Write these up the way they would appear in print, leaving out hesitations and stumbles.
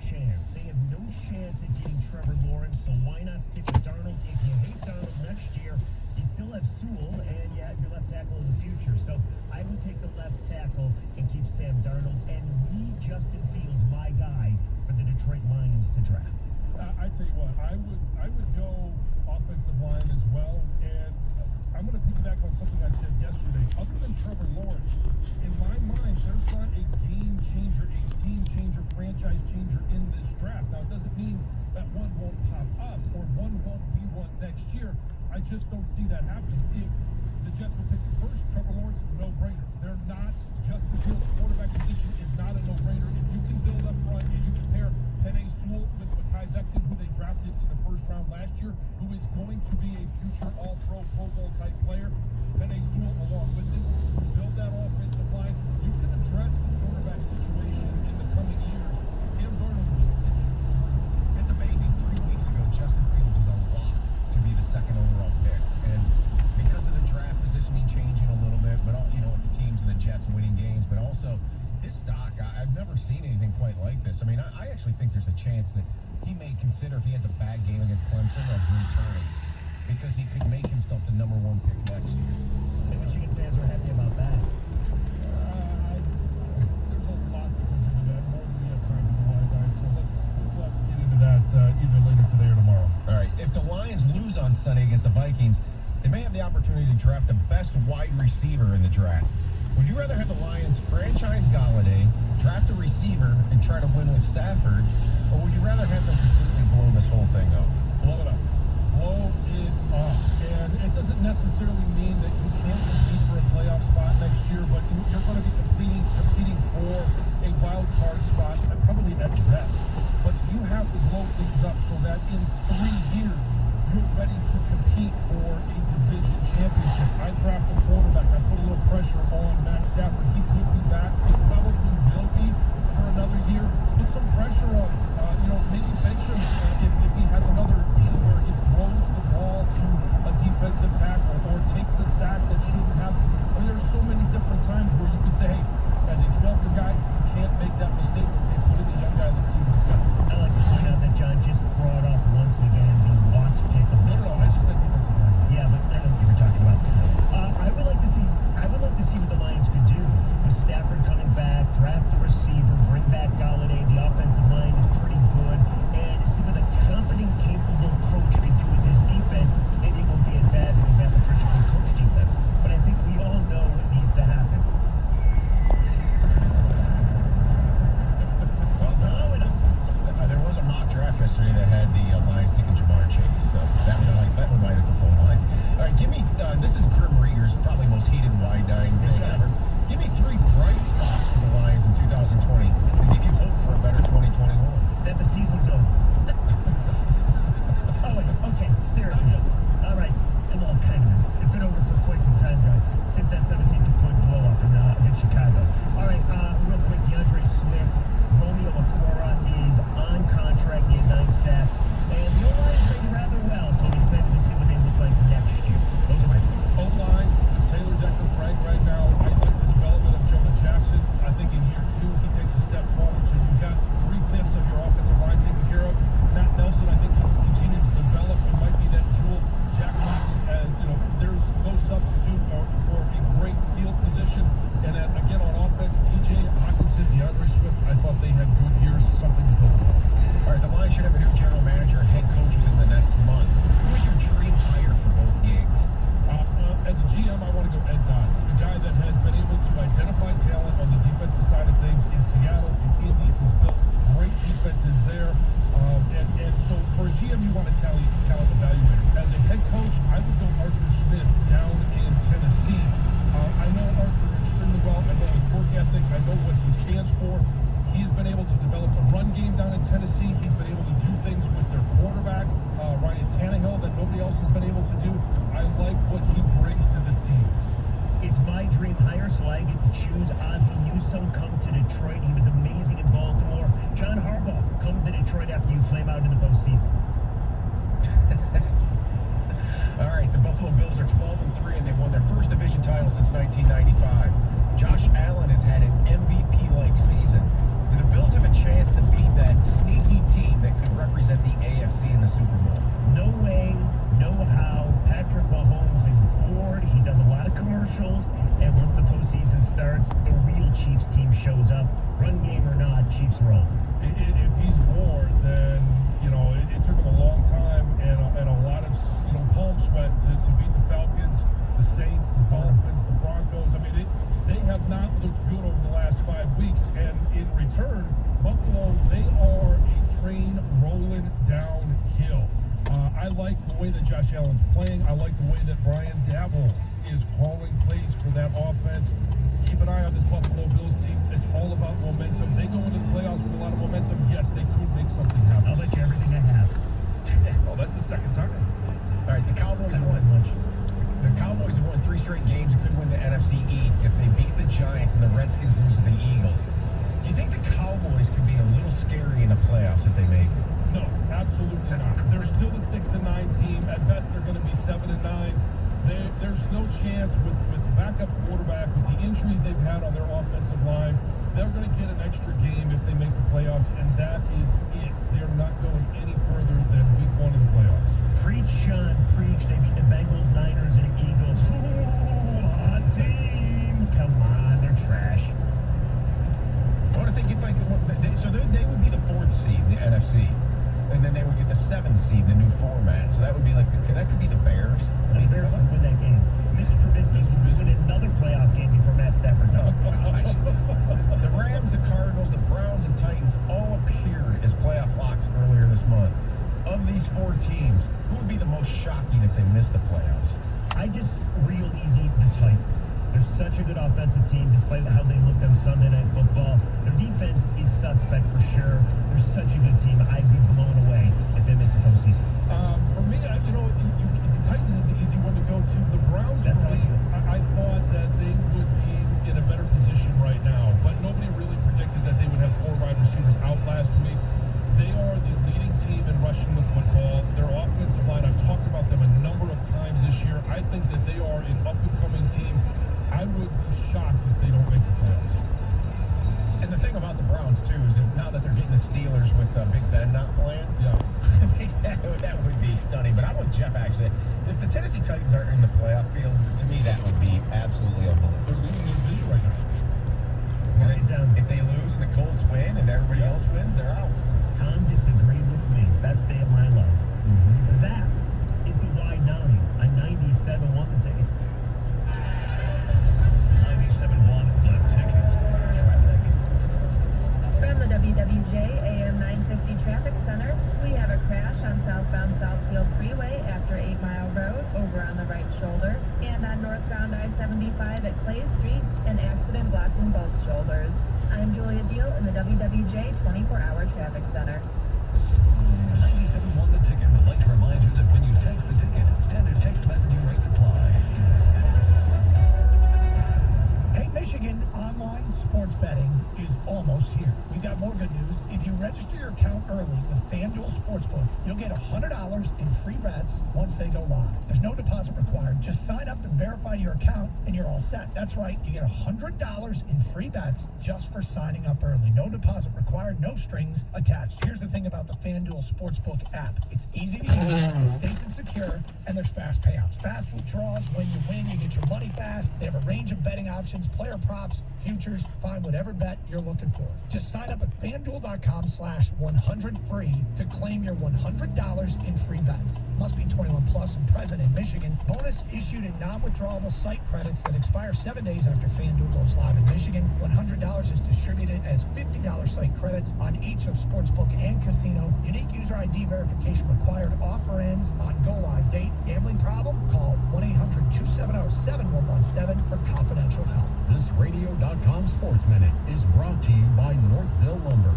chance. They have no chance at getting Trevor Lawrence, so why not stick with Darnold? If you hate Darnold next year, you still have Sewell, and you have your left tackle of the future. So I would take the left tackle and keep Sam Darnold and leave Justin Fields, my guy, for the Detroit Lions to draft. I tell you what, I would go offensive line as well, and I'm going to piggyback on something I said yesterday. Other than Trevor Lawrence, in my mind, there's not a game changer, a team changer, franchise changer in this draft. Now, it doesn't mean that one won't pop up or one won't be one next year. I just don't see that happening. If the Jets were picking first, Trevor Lawrence, no-brainer. They're not. Justin Fields' quarterback position is not a no-brainer. If you can build up front and you compare Penei Sewell with Mekhi Becton, who they drafted in the first round last year, who is going to be a future All-Pro, Pro Bowl type player, Penei Sewell along with it, build that offensive line. You can address the quarterback situation in the coming years. Sam Darnold will get you. It's amazing. 3 weeks ago, Justin Fields was a lock to be the second overall pick. And because of the draft positioning changing a little bit, but with the teams and the Jets winning games, but also his stock, I've never seen anything quite like this. I mean, I actually think there's a chance that he may consider, if he has a bad game against Clemson, of returning, because he could make himself the number 1 pick next year. The Michigan fans are happy about that. There's a lot that goes into that, more than we have time for the wide guys, so we'll have to get into that either later today or tomorrow. All right, if the Lions lose on Sunday against the Vikings, they may have the opportunity to draft the best wide receiver in the draft. Would you rather have the Lions franchise Galladay, draft a receiver, and try to win with Stafford, or would you rather have them completely blow this whole thing up? Blow it up. Blow it up. And it doesn't necessarily mean that you can't compete for a playoff spot next year, but you're going to be competing for a wild card spot, probably at best. But you have to blow things up so that in 3 years, you're ready to compete for a division championship. I draft a quarterback. I put a little pressure on Matt Stafford. He could be back. Probably will be for another year. Put some pressure on him. Maybe bench him if he has another game where he throws the ball to a defensive tackle or takes a sack that shouldn't happen. I mean, there's so many different times where you can say, hey, as a 12-year guy, you can't make that mistake. They put in a young guy. Let's see what he's got. I like to point out that John just brought up once again the Watt pick of next. No, I just said defensive line. Yeah, but I know what you were talking about. I would like to see what the Lions could do with Stafford coming back, draft a receiver, bring back Galladay. The offensive line is pretty good, and see what a competent, capable coach could do with this defense. Maybe it won't be as bad because Matt Patricia can coach defense, but I think we all know what needs to happen. Well, there was a mock draft yesterday that had the Lions taking Jamar Chase, so that one might have the phone lines. All right, give me, this is Grim Rieger's probably most hated wide dying thing ever. Give me 3 bright spots for the Lions in 2020 and give you hope for a better 2021. That the season's over. Oh, wait, okay, seriously. All right, well, kind of is. It's been over for quite some time, John, since that 17-point blow-up against Chicago. All right, real quick, DeAndre Swift, Romeo Okwara is on contract. He had 9 sacks, and the O-line played rather well, so I'm excited to see what they look like next year. Those are my 3. O-line, Taylor Decker, Frank right now. I like the development of Jonah Jackson. I think in year 2, he takes a step forward, so you've got 3/5 of your offensive line taken care of. Matt Nelson, I think, can continue to develop and might be that jewel. Jack Knox, as there's no substitute for a great field position. And then again on offense, TJ Hockenson, DeAndre Swift, I thought they had good years, something to build on. All right, the Lions should have a new general manager and head coach within the next month. Who is your dream hire for both gigs? As a GM, I want to go Ed Dodds, a guy that has been able to identify talent on the defensive side of things in Seattle, in Indy. He's built great defenses there. And so for a GM, you want a talent evaluator. As a head coach, I would go Arthur Smith down in Tennessee. I know Arthur extremely well. I know his work ethic. I know what he stands for. He's been able to develop the run game down in Tennessee. He's been able to do things with their quarterback, Ryan Tannehill, that nobody else has been able to do. I like what he brings to this team. It's my dream hire, so I get to choose Ozzie Newsome. Come to Detroit. He was amazing in Baltimore. John Harbaugh, come to Detroit after you flame out in the postseason. All right, the Buffalo Bills are 12-3, and they've won their first division title since 1995. Josh Allen has had an MVP-like season. Do the Bills have a chance to beat that sneaky Patrick Mahomes is bored. He does a lot of commercials, and once the postseason starts, the real Chiefs team shows up. Run game or not, Chiefs roll. If he's bored, then it took him a long time and a lot of palm sweat to beat the Falcons, the Saints, the Dolphins, the Broncos. I mean, they have not looked good over the last 5 weeks, and in return, Buffalo, they are a train rolling downhill. I like the way that Josh Allen's playing. I like the way that Brian Daboll is calling plays for that offense. Keep an eye on this Buffalo Bills team. It's all about momentum. They go into the playoffs with a lot of momentum. Yes, they could make something happen. I'll bet you everything I have. Oh, that's the second time. All right, the Cowboys I don't won. have much. The Cowboys have won 3 straight games and could win the NFC East if they beat the Giants and the Redskins lose to the Eagles. Do you think the Cowboys could be a little scary in the playoffs if they make it? No, absolutely not. They're still a 6-9 team. At best, they're going to be 7-9. There's no chance with the backup quarterback, with the injuries they've had on their offensive line. They're going to get an extra game if they make the playoffs, and that is it. They're not going any further than week 1 of the playoffs. Preach, Sean, preach. They beat the Bengals, Niners, and Eagles. Ooh, hot team. Come on, they're trash. I want to think if they would be the 4th seed in the NFC, and then they would get the 7th seed in the new format. So that would be that could be the Bears. The Bears would win that game. Mitch Trubisky would win another playoff game before Matt Stafford does. The Rams, the Cardinals, the Browns, and Titans all appeared as playoff locks earlier this month. Of these 4 teams, who would be the most shocking if they missed the playoffs? Real easy, the Titans. They're such a good offensive team, despite how they looked on Sunday Night Football. Their defense is suspect for sure. They're such a good team. I'd be blown away if they missed the postseason. For me, the Titans is an easy one to go to. The Browns, That's for me, I thought that they would be in a better position right now, but nobody really predicted that they would have 4 wide receivers out last week. They are the leading team in rushing the football. Their offensive line, I've talked about them a number of times this year. I think that they are an up-and-coming team. I would be shocked if they don't make the playoffs. And the thing about the Browns, too, is that now that they're getting the Steelers with Big Ben not playing, that would be stunning. But I'm with Jeff, actually. If the Tennessee Titans aren't in the playoff field, to me, that would be absolutely unbelievable. They're leading the division right now. Mark it down. If they lose and the Colts win and everybody else wins, they're out. Tom just agreed with me. Best day of my life. That is the Y9 on 97.1 The Ticket. 97.1 The Ticket. Traffic. From the WWJ AM 950 Traffic Center, we have a crash on southbound Southfield Freeway after 8 Mile Road over on the right shoulder, and on northbound I-75 at Clay Street, an accident blocking both shoulders. I'm Julia Deal in the WWJ 24-hour Traffic Center. 97.1 The Ticket would like to remind you that when you text the ticket, standard text messaging rates apply. Hey, Michigan, online sports betting is almost here. We've got more good news. If you register your account early with FanDuel Sportsbook, you'll get $100 in free bets once they go live. There's no deposit required. Just sign up and verify your account, and you're all set. That's right. You get $100 in free bets just for signing up early. No deposit required, no strings attached. Here's the thing about the FanDuel Sportsbook app. It's easy to use, it's safe and secure, and there's fast payouts. Fast withdrawals. When you win, you get your money fast. They have a range of betting options, player props, futures. Find whatever bet you're looking for. Just sign up at FanDuel.com/100free to claim your $100 in free bets. Must be 21 plus and present in Michigan. Bonus issued in non-withdrawable site credits that expire 7 days after FanDuel goes live in Michigan. $100 is distributed as $50 site credits on each of Sportsbook and Casino. Unique user ID verification required. Offer ends on go live date. Gambling problem? Call 1-800-270-7117 for confidential help. This Radio.com Sports Minute is brought to you by Northville Lumber.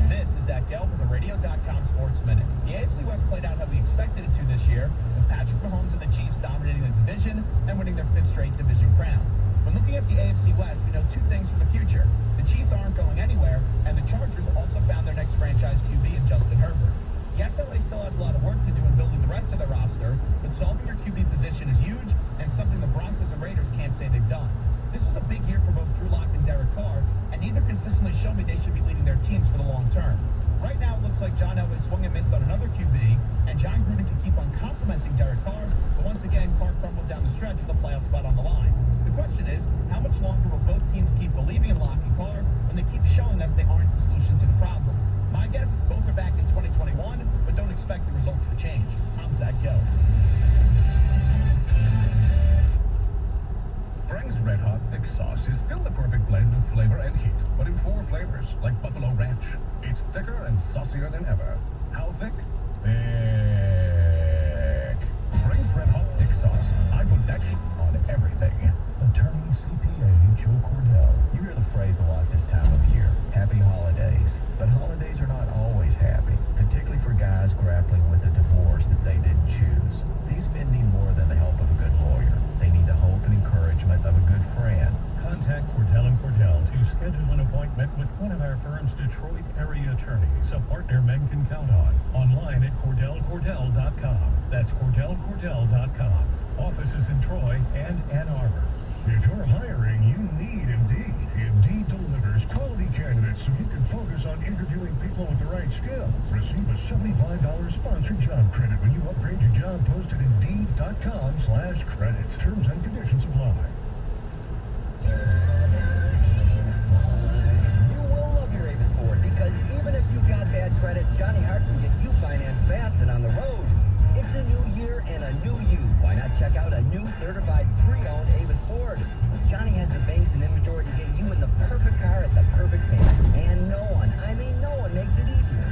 This is Zach Gelb with the Radio.com Sports Minute. The AFC West played out how we expected it to this year, with Patrick Mahomes and the Chiefs dominating the division and winning their 5th straight division crown. When looking at the AFC West, we know 2 things for the future. The Chiefs aren't going anywhere, and the Chargers also found their next franchise QB in Justin Herbert. Yes, LA still has a lot of work to do in building the rest of the roster, but solving your QB position is huge and something the Broncos and Raiders can't say they've done. This was a big year for both Drew Lock and Derek Carr, and neither consistently show me they should be leading their teams for the long term. Right now, it looks like John Elway swung and missed on another QB, and John Gruden can keep on complimenting Derek Carr, but once again, Carr crumbled down the stretch with a playoff spot on the line. The question is, how much longer will both teams keep believing in Locke and Carr when they keep showing us they aren't the solution to the problem? My guess, both are back in 2021, but don't expect the results to change. I'm Zach Gill. Frank's Red Hot Thick Sauce is still the perfect blend of flavor and heat, but in 4 flavors, like Buffalo Ranch. It's thicker and saucier than ever. How thick? Thick. Frank's Red Hot Thick Sauce. I put that on everything. Attorney CPA Joe Cordell. You hear the phrase a lot this time of year. Happy holidays. But holidays are not always happy, particularly for guys grappling with a divorce that they didn't choose. These men need more than the help of a good lawyer. They need the hope and encouragement of a good friend. Contact Cordell & Cordell to schedule an appointment with one of our firm's Detroit area attorneys, a partner men can count on. Online at CordellCordell.com. That's CordellCordell.com. Offices in Troy and Ann Arbor. If you're hiring, you need Indeed. Indeed delivers quality candidates so you can focus on interviewing people with the right skills. Receive a $75 sponsored job credit when you upgrade your job post at Indeed.com/credits. Terms and conditions apply. You will love your Avis Ford because even if you've got bad credit, Johnny Hart can get you financed fast and on the road. It's a new year and a new you. Why not check out a new certified pre-owned Avis Ford? Johnny has the banks and inventory to get you in the perfect car at the perfect payment. And no one makes it easier.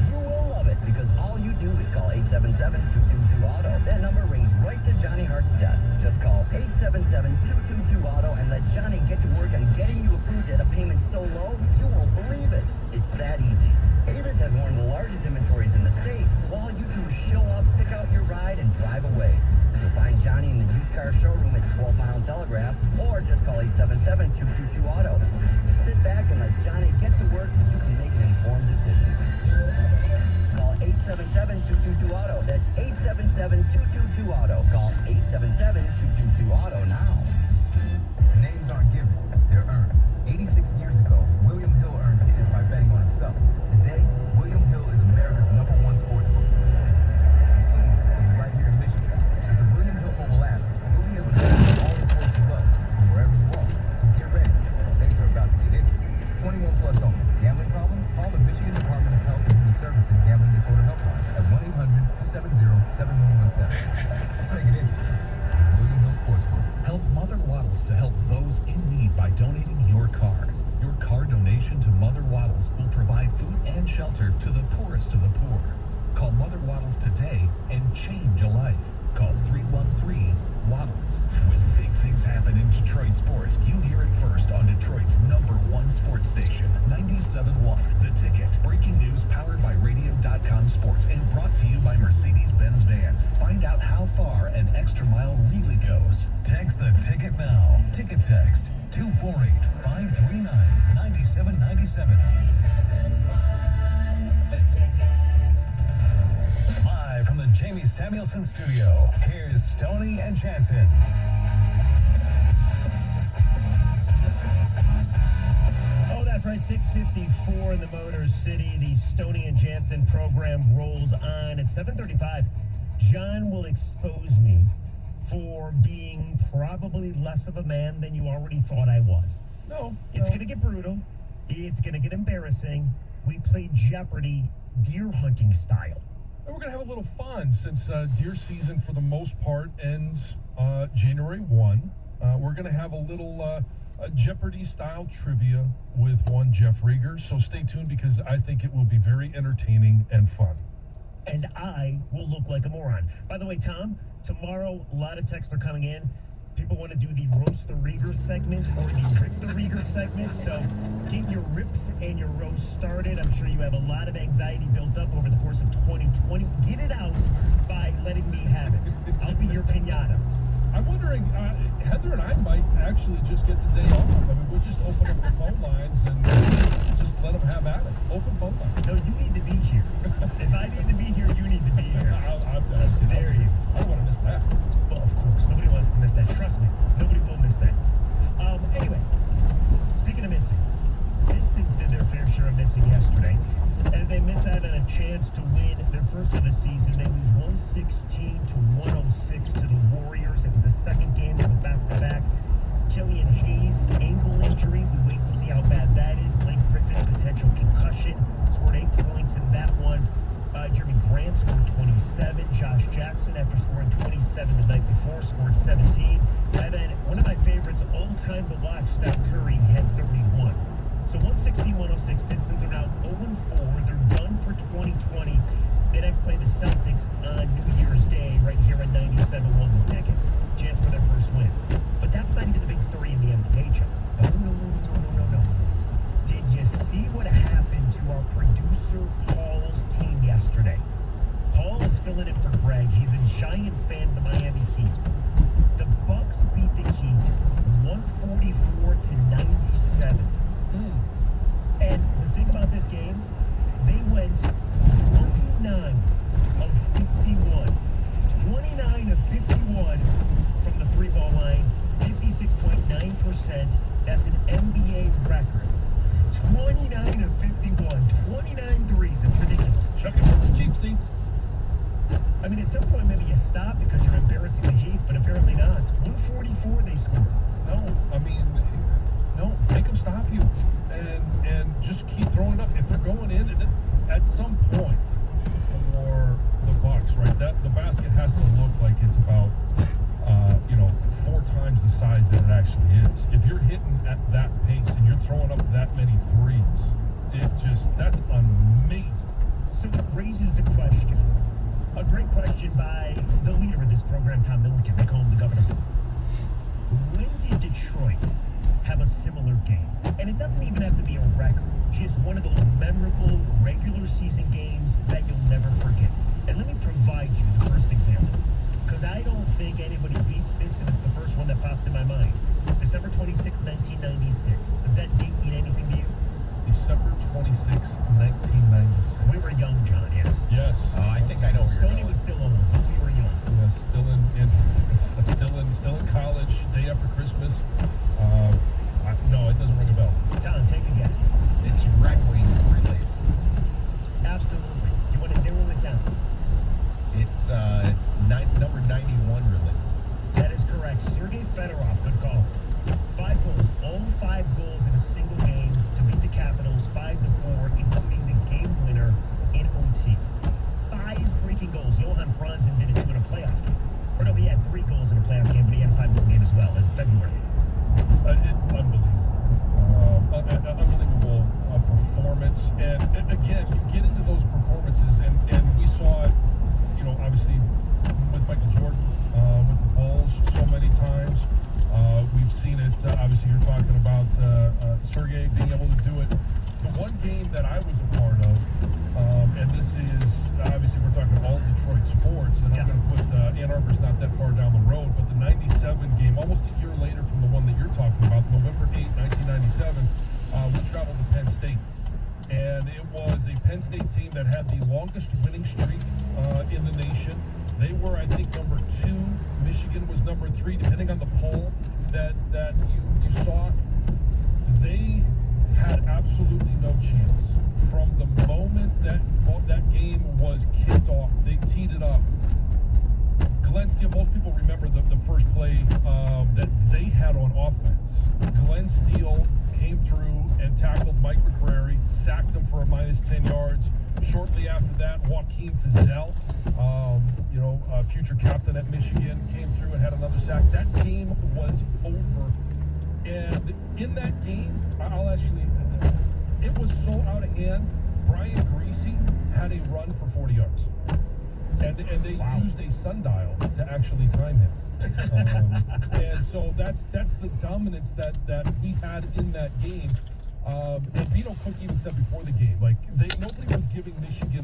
You will love it because all you do is call 877-222-AUTO. That number rings right to Johnny Hart's desk. Just call 877-222-AUTO and let Johnny get to work on getting you approved at a payment so low, you won't believe it. It's that easy. Avis has one of the largest inventories in the state, so all you do is show up, pick out your ride, and drive away. You'll find Johnny in the used car showroom at 12 Mile and Telegraph, or just call 877-222-AUTO. Sit back and let Johnny get to work so you can make an informed decision. Call 877-222-AUTO. That's 877-222-AUTO. Call 877-222-AUTO now. Names aren't given, they're earned. 86 years ago, William Hill earned his by betting on himself. Today, William Hill is America's #1 sportsbook. And soon, it is right here in Michigan. With the William Hill mobile app, you'll be able to bet on all the sports you love from wherever you are. So get ready. Things are about to get interesting. 21 plus only. Gambling problem? Call the Michigan Department of Health and Human Services Gambling Disorder Helpline at 1-800-270-7117. Let's make it interesting. It's William Hill Sportsbook. Help Mother Waddles to help those in need by donating your car. Your car donation to Mother Waddles will provide food and shelter to the poorest of the poor. Call Mother Waddles today and change a life. Call 313-WADDLES. When big things happen in Detroit sports, you hear it first on Detroit's #1 sports station, 97.1 The Ticket. Breaking news powered by Radio.com Sports and brought to you by Mercedes-Benz Vans. Find out how far an extra mile really goes. Text the Ticket now. Ticket text 248-539-9797. Live from the Jamie Samuelson studio, here's Stoney and Jansen. Oh, that's right, 6:54 in the Motor City. The Stoney and Jansen program rolls on at 7:35. John will expose me for being probably less of a man than you already thought I was. No. It's going to get brutal. It's going to get embarrassing. We play Jeopardy deer hunting style. And we're going to have a little fun since deer season, for the most part, ends January 1. We're going to have a little Jeopardy-style trivia with one Jeff Rieger. So stay tuned because I think it will be very entertaining and fun. And I will look like a moron. By the way, Tom, tomorrow, a lot of texts are coming in. People want to do the Roast the Rieger segment or the Rip the Rieger segment. So get your rips and your roast started. I'm sure you have a lot of anxiety built up over the course of 2020. Get it out by letting me have it. I'll be your pinata. I'm wondering, Heather and I might actually just get the day off. I mean, we'll just open up the phone lines and just let them have at it. Open phone lines. No, you need to be here. If I need to be here, you need to be here. There you go. I don't want to miss that. Well, of course. Nobody wants to miss that. Trust me. Nobody will miss that. Anyway, speaking of missing, Pistons did their fair share of missing yesterday season. They lose 116 to 106 to the Warriors. It was the second game of a back-to-back. Killian Hayes, ankle injury. We wait and see how bad that is. Blake Griffin, potential concussion. Scored 8 points in that one. Jeremy Grant scored 27. Josh Jackson, after scoring 27 the night before, scored 17. And then one of my favorites all time to watch, Steph Curry, had 31. So 116-106, Pistons are now 0-4. They're done for 2020. They next play the Celtics on New Year's Day right here at 97 won the ticket. Chance for their first win. But that's not even the big story in the NBA, John. No. Did you see what happened to our producer Paul's team yesterday? Paul is filling in for Greg. He's a giant fan of the Miami Heat. The Bucks beat the Heat 144 to 97. And the thing about this game, they went 29 of 51. 29 of 51 from the three-ball line, 56.9%. That's an NBA record. 29 of 51, 29 threes. It's ridiculous. Check it for the cheap seats. I mean, at some point, maybe you stop because you're embarrassing the Heat, but apparently not. 144 they scored. No, make them stop you. And just keep throwing it up. If they're going in, at some point for the Bucks, right, that the basket has to look like it's about 4 times the size that it actually is. If you're hitting at that pace and you're throwing up that many threes, that's amazing. So it raises the question, a great question by the leader of this program, Tom Milliken. They call him the governor. When did Detroit have a similar game? And it doesn't even have to be a record. Just one of those memorable regular season games that you'll never forget. And let me provide you the first example, because I don't think anybody beats this, and it's the first one that popped in my mind. December 26, 1996. Does that date mean anything to you? December 26, 1996. We were young, John, yes. Yes. I think I know where you're Stoney going. was still old, but we were young. Yes, still in college, day after Christmas. No, it doesn't ring a bell. Tom, take a guess. It's Red Wings related. Absolutely. Do you want to narrow it down? It's number 91 related. That is correct. Sergei Fedorov, good call. 5 goals, all 5 goals in a single game to beat the Capitals 5-4, including the game winner in OT. 5 freaking goals. Johan Franzen did it too in a playoff game. Or no, he had 3 goals in a playoff game, but he had a 5-goal game as well in February. Unbelievable performance. And again, you get into those performances, and we saw it, obviously with Michael Jordan, with the Bulls so many times. We've seen it, obviously you're talking about Sergei being able to do it. The one game that I was a part of, and this is, obviously we're talking all Detroit sports, and I'm going to put Ann Arbor's not that far down the road, but the 97 game, almost a year later from the one that you're talking about, November 8, 1997, we traveled to Penn State. And it was a Penn State team that had the longest winning streak in the nation. They were, I think, number 2. Michigan was number 3, depending on the poll that you saw. They had absolutely no chance. From the moment that game was kicked off, they teed it up. Glenn Steele, most people remember the first play that they had on offense. Glenn Steele came through and tackled Mike McCrary, sacked him for a -10 yards. Shortly after that, Joaquin Fizel, a future captain at Michigan, came through and had another sack. That game was over. And in that game, it was so out of hand. Brian Greasy had a run for 40 yards. And they used a sundial to actually time him. And so that's the dominance that we had in that game. And Vito Cook even said before the game, nobody was giving Michigan